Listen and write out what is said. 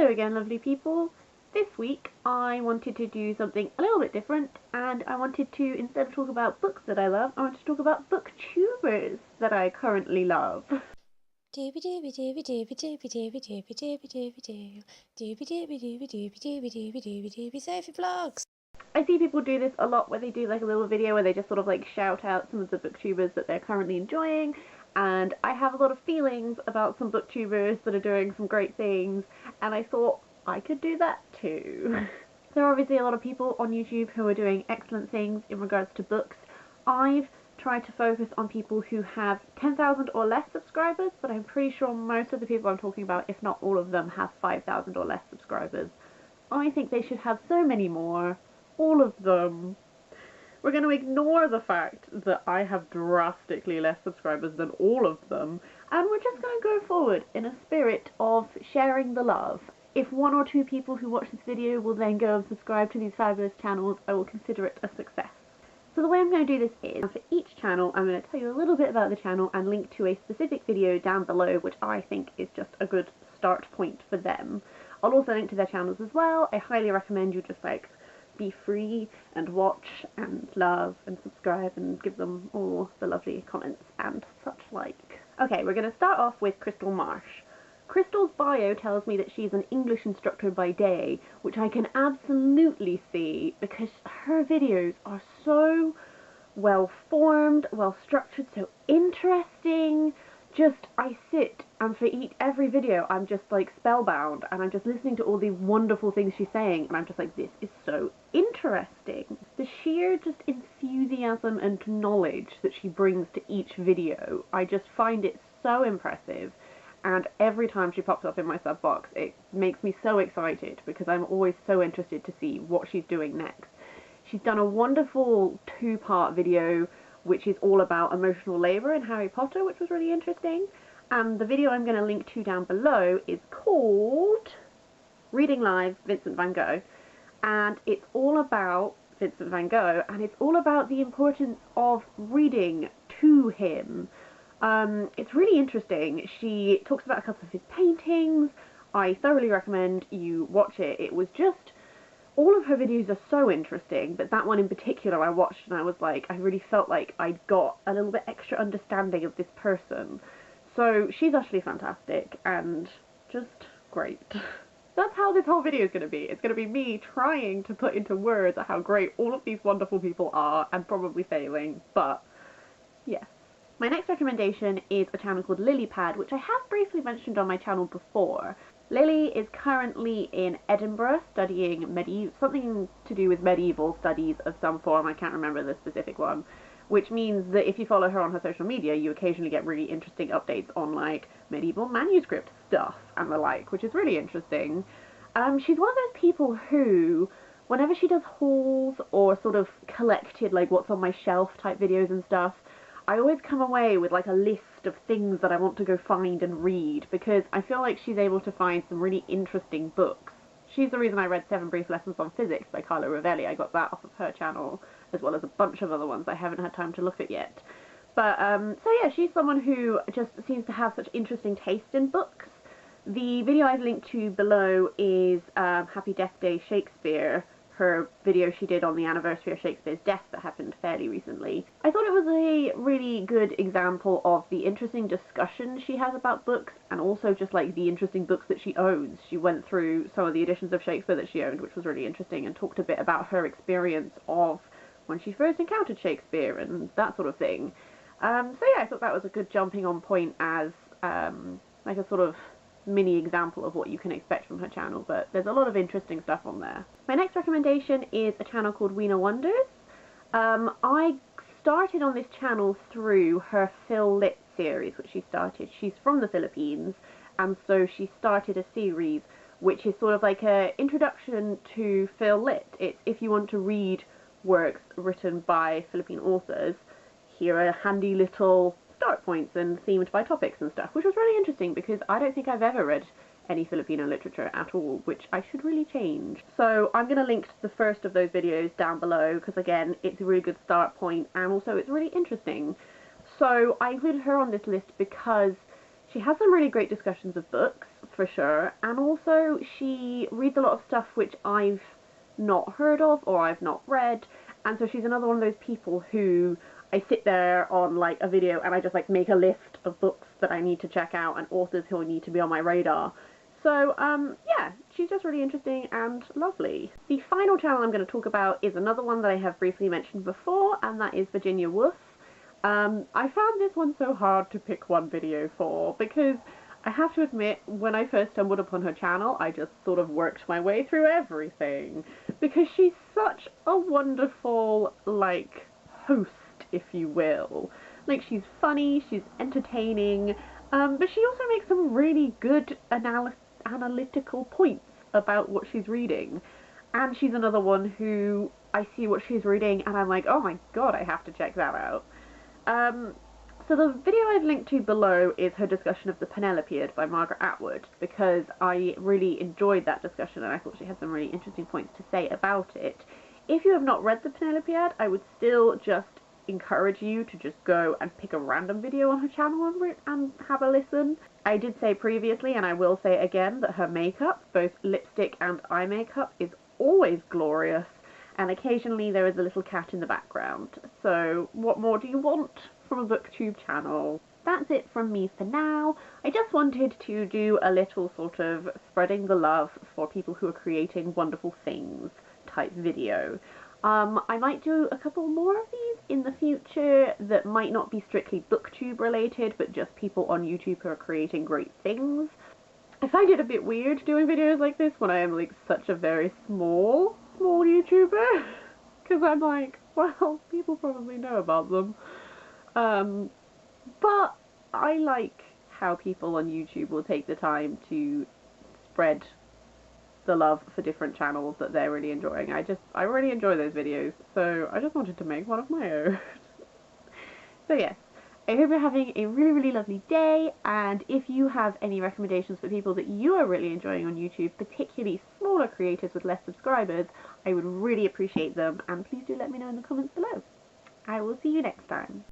Hello again, lovely people. This week I wanted to do something a little bit different, and I wanted to, instead of talk about books that I love, I wanted to talk about booktubers that I currently love. Sophie vlogs. I see people do this a lot where they do like a little video where they just sort of like shout out some of the booktubers that they're currently enjoying, and I have a lot of feelings about some booktubers that are doing some great things, and I thought I could do that too. There are obviously a lot of people on YouTube who are doing excellent things in regards to books. I've tried to focus on people who have 10,000 or less subscribers, but I'm pretty sure most of the people I'm talking about, if not all of them, have 5,000 or less subscribers. I think they should have so many more. All of them. We're going to ignore the fact that I have drastically less subscribers than all of them, and we're just going to go forward in a spirit of sharing the love. If one or two people who watch this video will then go and subscribe to these fabulous channels, I will consider it a success. So the way I'm going to do this is, for each channel I'm going to tell you a little bit about the channel and link to a specific video down below which I think is just a good start point for them. I'll also link to their channels as well. I highly recommend you just like be free and watch and love and subscribe and give them all the lovely comments and such like. Okay, we're going to start off with Crystal Marsh. Crystal's bio tells me that she's an English instructor by day, which I can absolutely see because her videos are so well formed, well structured, so interesting. Just, I sit and for every video I'm just like spellbound and I'm just listening to all the wonderful things she's saying and I'm just like, this is so interesting. The sheer just enthusiasm and knowledge that she brings to each video, I just find it so impressive. And every time she pops up in my sub box, it makes me so excited because I'm always so interested to see what she's doing next. She's done a wonderful 2-part video which is all about emotional labour in Harry Potter, which was really interesting. And the video I'm going to link to down below is called Reading Live Vincent van Gogh. And it's all about Vincent van Gogh, and it's all about the importance of reading to him. It's really interesting. She talks about a couple of his paintings. I thoroughly recommend you watch it. It was just, all of her videos are so interesting, but that one in particular I watched and I was like, I really felt like I'd got a little bit extra understanding of this person. So she's actually fantastic and just great. That's how this whole video is going to be. It's going to be me trying to put into words how great all of these wonderful people are and probably failing, but yes. My next recommendation is a channel called Lilypad, which I have briefly mentioned on my channel before. Lily is currently in Edinburgh studying something to do with medieval studies of some form, I can't remember the specific one, which means that if you follow her on her social media you occasionally get really interesting updates on like medieval manuscript stuff and the like, which is really interesting. She's one of those people who, whenever she does hauls or sort of collected like what's on my shelf type videos and stuff, I always come away with like a list of things that I want to go find and read because I feel like she's able to find some really interesting books. She's the reason I read 7 Brief Lessons on Physics by Carlo Rovelli. I got that off of her channel, as well as a bunch of other ones I haven't had time to look at yet. But, so yeah, she's someone who just seems to have such interesting taste in books. The video I've linked to below is Happy Death Day Shakespeare, her video she did on the anniversary of Shakespeare's death that happened fairly recently. I thought it was a really good example of the interesting discussion she has about books and also just like the interesting books that she owns. She went through some of the editions of Shakespeare that she owned, which was really interesting, and talked a bit about her experience of when she first encountered Shakespeare and that sort of thing. So yeah, I thought that was a good jumping on point as like a sort of mini example of what you can expect from her channel, but there's a lot of interesting stuff on there. My next recommendation is a channel called Weena Wonders. I started on this channel through her Phil Lit series, which she started. She's from the Philippines, and so she started a series which is sort of like an introduction to Phil Lit. It's if you want to read works written by Philippine authors, here are handy little start points and themed by topics and stuff, which was really interesting because I don't think I've ever read any Filipino literature at all, which I should really change. So I'm going to link to the first of those videos down below because again it's a really good start point and also it's really interesting. So I included her on this list because she has some really great discussions of books. for sure. And also she reads a lot of stuff which I've not heard of or I've not read, and so she's another one of those people who I sit there on like a video and I just like make a list of books that I need to check out and authors who need to be on my radar. So yeah, she's just really interesting and lovely. The final channel I'm going to talk about is another one that I have briefly mentioned before, and that is Virginia Woolf. I found this one so hard to pick one video for because I have to admit, when I first stumbled upon her channel, I just sort of worked my way through everything because she's such a wonderful, like, host, if you will. Like, she's funny, she's entertaining, but she also makes some really good analytical points about what she's reading. And she's another one who I see what she's reading and I'm like, oh my god, I have to check that out. So the video I've linked to below is her discussion of the Penelopead by Margaret Atwood, because I really enjoyed that discussion and I thought she had some really interesting points to say about it. If you have not read the Penelopead, I would still just encourage you to just go and pick a random video on her channel and have a listen. I did say previously, and I will say again, that her makeup, both lipstick and eye makeup, is always glorious, and occasionally there is a little cat in the background. So what more do you want from a booktube channel? That's it from me for now. I just wanted to do a little sort of spreading the love for people who are creating wonderful things type video. I might do a couple more of these in the future that might not be strictly booktube related, but just people on YouTube who are creating great things. I find it a bit weird doing videos like this when I am like such a very small YouTuber, because I'm like, well, people probably know about them. But I like how people on YouTube will take the time to spread the love for different channels that they're really enjoying. I really enjoy those videos, so I just wanted to make one of my own. So yes, I hope you're having a really, really lovely day, and if you have any recommendations for people that you are really enjoying on YouTube, particularly smaller creators with less subscribers, I would really appreciate them, and please do let me know in the comments below. I will see you next time.